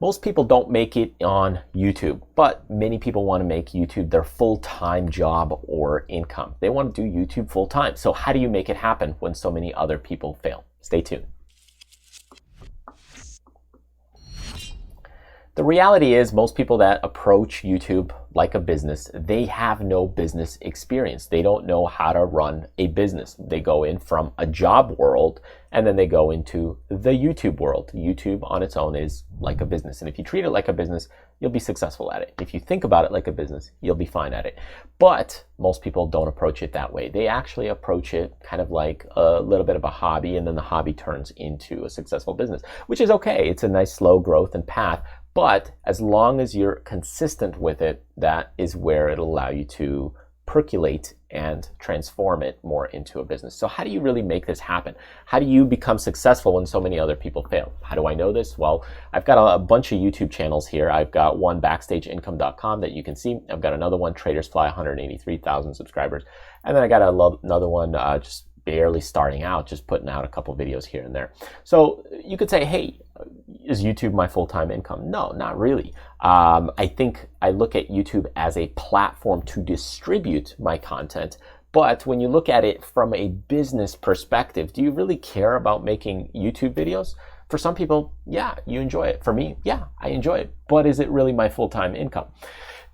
Most people don't make it on YouTube, but many people want to make YouTube their full-time job or income. They want to do YouTube full-time. So how do you make it happen when so many other people fail? Stay tuned. The reality is most people that approach YouTube like a business, they have no business experience. They don't know how to run a business. They go in from a job world and then they go into the YouTube world. YouTube on its own is like a business. And if you treat it like a business, you'll be successful at it. If you think about it like a business, you'll be fine at it. But most people don't approach it that way. They actually approach it kind of like a little bit of a hobby, and then the hobby turns into a successful business, which is okay. It's a nice slow growth and path. But as long as you're consistent with it, that is where it'll allow you to percolate and transform it more into a business. So how do you really make this happen? How do you become successful when so many other people fail? How do I know this? Well, I've got a bunch of YouTube channels here. I've got one, BackstageIncome.com, that you can see. I've got another one, TradersFly, 183,000 subscribers. And then I got another one just barely starting out, just putting out a couple videos here and there. So you could say, hey, is YouTube my full-time income? No, not really. I think I look at YouTube as a platform to distribute my content. But when you look at it from a business perspective, do you really care about making YouTube videos? For some people, yeah, you enjoy it. For me, yeah, I enjoy it. But is it really my full-time income?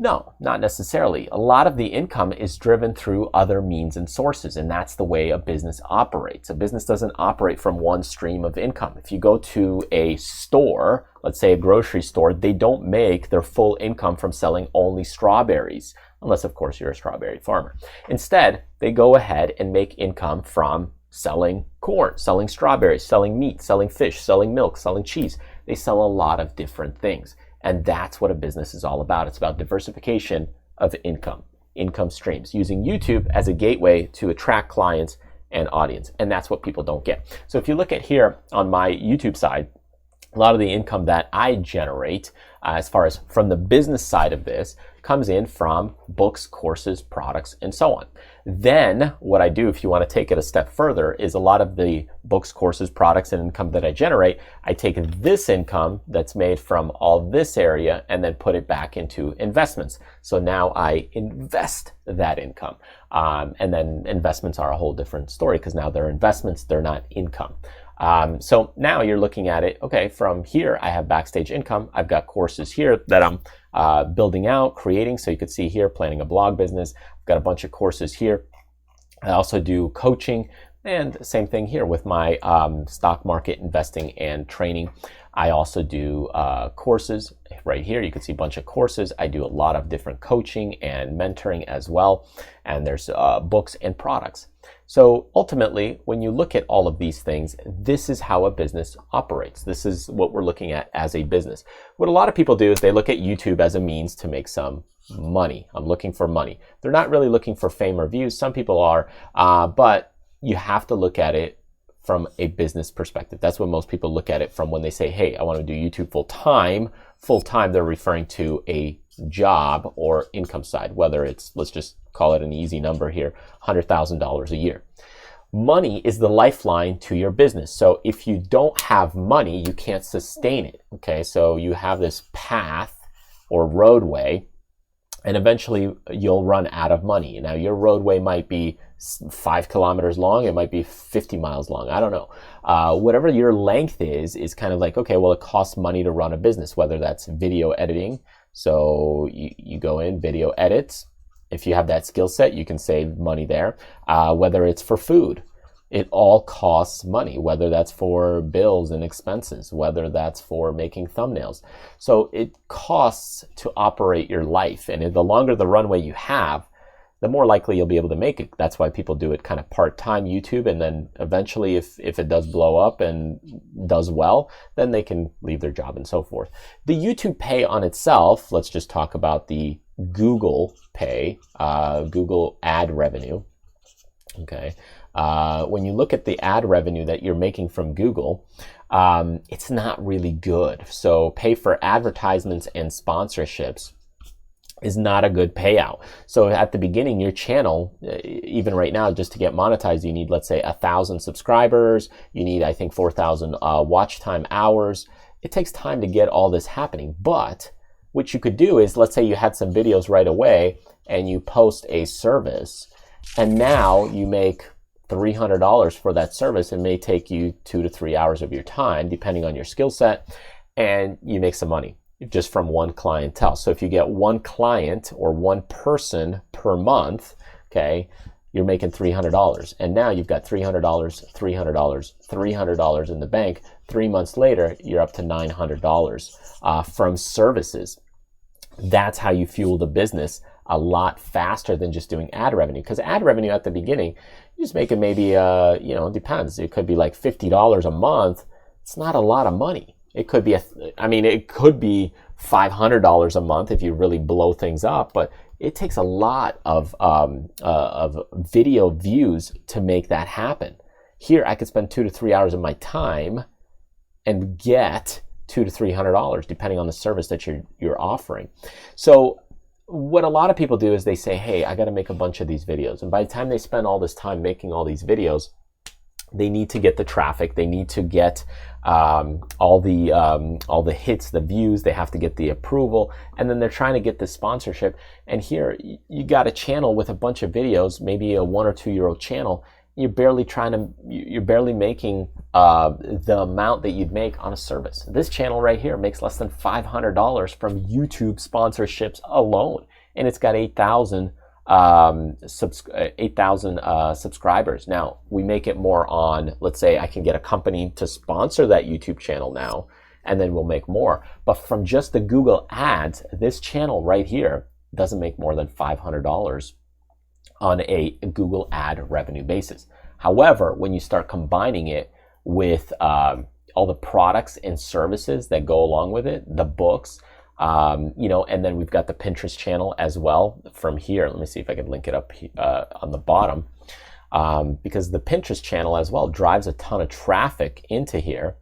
No, not necessarily. A lot of the income is driven through other means and sources, and that's the way a business operates. A business doesn't operate from one stream of income. If you go to a store, let's say a grocery store, they don't make their full income from selling only strawberries, unless of course you're a strawberry farmer. Instead, they go ahead and make income from selling corn, selling strawberries, selling meat, selling fish, selling milk, selling cheese. They sell a lot of different things. And that's what a business is all about. It's about diversification of income streams, using YouTube as a gateway to attract clients and audience. And that's what people don't get. So if you look at here on my YouTube side, a lot of the income that I generate, as far as from the business side of this, comes in from books, courses, products, and so on. Then what I do, if you want to take it a step further, is a lot of the books, courses, products, and income that I generate, I take this income that's made from all this area and then put it back into investments. So now I invest that income. And then investments are a whole different story because now they're investments, they're not income. So now you're looking at it, okay, from here I have Backstage Income. I've got courses here that I'm building out, creating. So you could see here, planning a blog business. I've got a bunch of courses here. I also do coaching, and same thing here with my stock market investing and training. I also do courses right here. You can see a bunch of courses. I do a lot of different coaching and mentoring as well. And there's books and products. So ultimately, when you look at all of these things, this is how a business operates. This is what we're looking at as a business. What a lot of people do is they look at YouTube as a means to make some money. I'm looking for money. They're not really looking for fame or views. Some people are, but you have to look at it from a business perspective. That's what most people look at it from when they say, hey, I want to do YouTube full time. Full time, they're referring to a job or income side, whether it's, let's just call it an easy number here, $100,000 a year. Money is the lifeline to your business. So if you don't have money, you can't sustain it. Okay, so you have this path or roadway, and eventually you'll run out of money. Now your roadway might be 5 kilometers long, it might be 50 miles long, I don't know. Whatever your length is kind of like, okay, well, it costs money to run a business, whether that's video editing. So you go in, video edits. If you have that skill set, you can save money there. Whether it's for food, it all costs money, whether that's for bills and expenses, whether that's for making thumbnails. So it costs to operate your life. And the longer the runway you have, the more likely you'll be able to make it. That's why people do it kind of part-time YouTube. And then eventually, if it does blow up and does well, then they can leave their job and so forth. The YouTube pay on itself, let's just talk about the Google pay, Google ad revenue. Okay. When you look at the ad revenue that you're making from Google, it's not really good. So pay for advertisements and sponsorships is not a good payout. So at the beginning, your channel, even right now, just to get monetized, you need, let's say, 1,000 subscribers. You need, I think, 4,000 watch time hours. it takes time to get all this happening. But what you could do is, let's say you had some videos right away and you post a service, and now you make $300 for that service. It may take you 2 to 3 hours of your time, depending on your skill set, and you make some money just from one clientele. So if you get one client or one person per month, okay, you're making $300. And now you've got $300, $300, $300 in the bank. 3 months later, you're up to $900 from services. That's how you fuel the business a lot faster than just doing ad revenue. Because ad revenue at the beginning, you just make it maybe, it depends. It could be like $50 a month. It's not a lot of money. It could be, it could be $500 a month if you really blow things up, but it takes a lot of video views to make that happen. Here, I could spend 2 to 3 hours of my time and get $200 to $300 depending on the service that you're offering. So what a lot of people do is they say, hey, I got to make a bunch of these videos. And by the time they spend all this time making all these videos, they need to get the traffic. They need to get all the hits, the views. They have to get the approval, and then they're trying to get the sponsorship. And here, you got a channel with a bunch of videos, maybe a 1 or 2 year old channel. You're barely making the amount that you'd make on a service. This channel right here makes less than $500 from YouTube sponsorships alone, and it's got 8,000 subscribers. Now, we make it more on, let's say I can get a company to sponsor that YouTube channel now, and then we'll make more. But from just the Google ads, this channel right here doesn't make more than $500 on a Google ad revenue basis. However, when you start combining it with all the products and services that go along with it, the books, and then we've got the Pinterest channel as well from here. Let me see if I can link it up on the bottom, because the Pinterest channel as well drives a ton of traffic into here.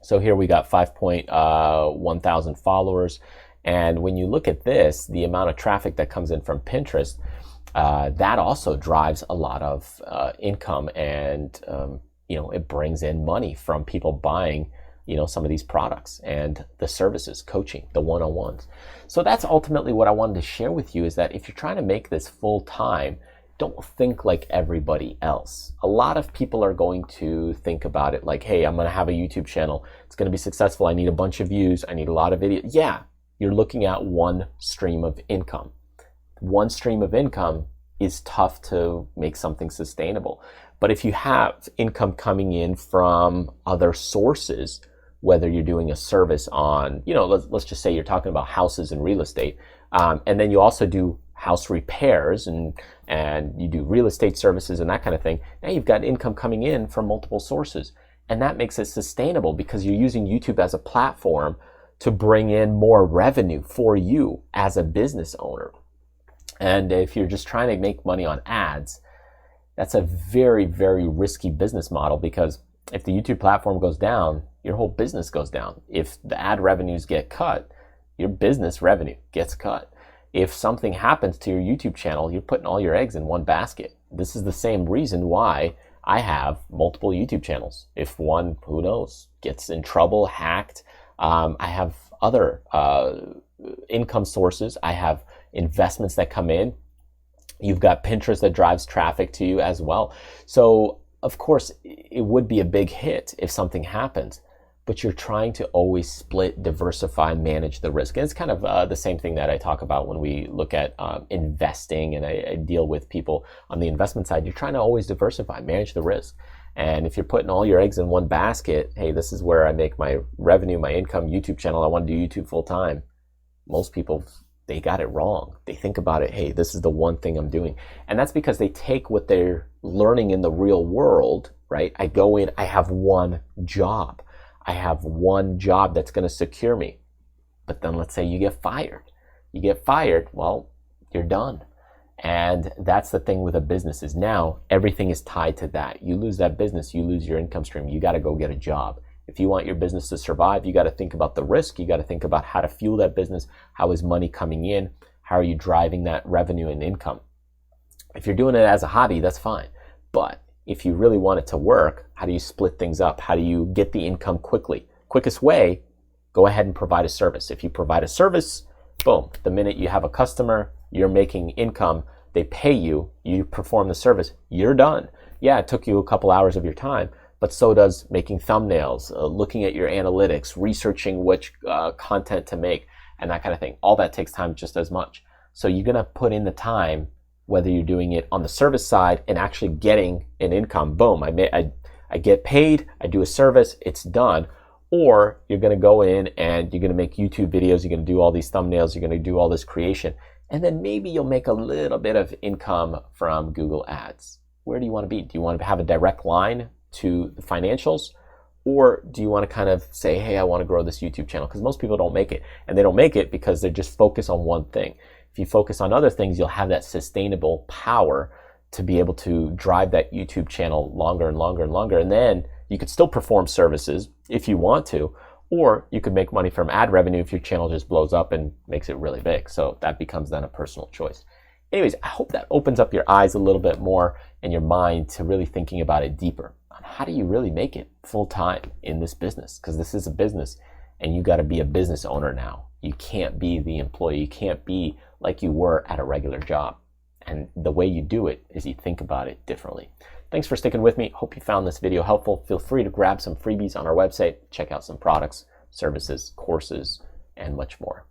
So here we got 5.1 thousand followers. And when you look at this, the amount of traffic that comes in from Pinterest, that also drives a lot of income, and it brings in money from people buying some of these products and the services, coaching, the one-on-ones. So that's ultimately what I wanted to share with you, is that if you're trying to make this full time, don't think like everybody else. A lot of people are going to think about it like, hey, I'm going to have a YouTube channel. It's going to be successful. I need a bunch of views. I need a lot of videos. Yeah, you're looking at one stream of income. One stream of income is tough to make something sustainable. But if you have income coming in from other sources, whether you're doing a service on, let's just say you're talking about houses and real estate, and then you also do house repairs and you do real estate services and that kind of thing, now you've got income coming in from multiple sources. And that makes it sustainable because you're using YouTube as a platform to bring in more revenue for you as a business owner. And if you're just trying to make money on ads, that's a very, very risky business model, because if the YouTube platform goes down, your whole business goes down. If the ad revenues get cut, your business revenue gets cut. If something happens to your YouTube channel, you're putting all your eggs in one basket. This is the same reason why I have multiple YouTube channels. If one, who knows, gets in trouble, hacked, I have other income sources. I have investments that come in. You've got Pinterest that drives traffic to you as well. So of course, it would be a big hit if something happens, but you're trying to always split, diversify, manage the risk. And it's kind of the same thing that I talk about when we look at investing, and I deal with people on the investment side. You're trying to always diversify, manage the risk. And if you're putting all your eggs in one basket, hey, this is where I make my revenue, my income, YouTube channel, I want to do YouTube full time. Most people, they got it wrong. They think about it, hey, this is the one thing I'm doing. And that's because they take what they're learning in the real world, right? I go in, I have one job. I have one job that's going to secure me. But then let's say you get fired. You get fired, well, you're done. And that's the thing with a business, is now everything is tied to that. You lose that business, you lose your income stream. You got to go get a job. If you want your business to survive, you got to think about the risk. You got to think about how to fuel that business. How is money coming in? How are you driving that revenue and income? If you're doing it as a hobby, that's fine. But if you really want it to work, how do you split things up? How do you get the income quickly? quickest way, go ahead and provide a service. If you provide a service, boom, the minute you have a customer, you're making income, they pay you, you perform the service, you're done. Yeah, it took you a couple hours of your time, but so does making thumbnails, looking at your analytics, researching which content to make, and that kind of thing. All that takes time just as much. So you're gonna put in the time, whether you're doing it on the service side and actually getting an income. Boom, I get paid, I do a service, it's done. Or you're gonna go in and you're gonna make YouTube videos, you're gonna do all these thumbnails, you're gonna do all this creation, and then maybe you'll make a little bit of income from Google Ads. Where do you wanna be? Do you wanna have a direct line to the financials? Or do you wanna kind of say, hey, I wanna grow this YouTube channel? Because most people don't make it. And they don't make it because they just focus on one thing. If you focus on other things, you'll have that sustainable power to be able to drive that YouTube channel longer and longer and longer. And then you could still perform services if you want to, or you could make money from ad revenue if your channel just blows up and makes it really big. So that becomes then a personal choice. Anyways, I hope that opens up your eyes a little bit more and your mind to really thinking about it deeper. On how do you really make it full time in this business? Because this is a business and you got to be a business owner now. You can't be the employee. You can't be like you were at a regular job. And the way you do it is you think about it differently. Thanks for sticking with me. Hope you found this video helpful. Feel free to grab some freebies on our website, check out some products, services, courses, and much more.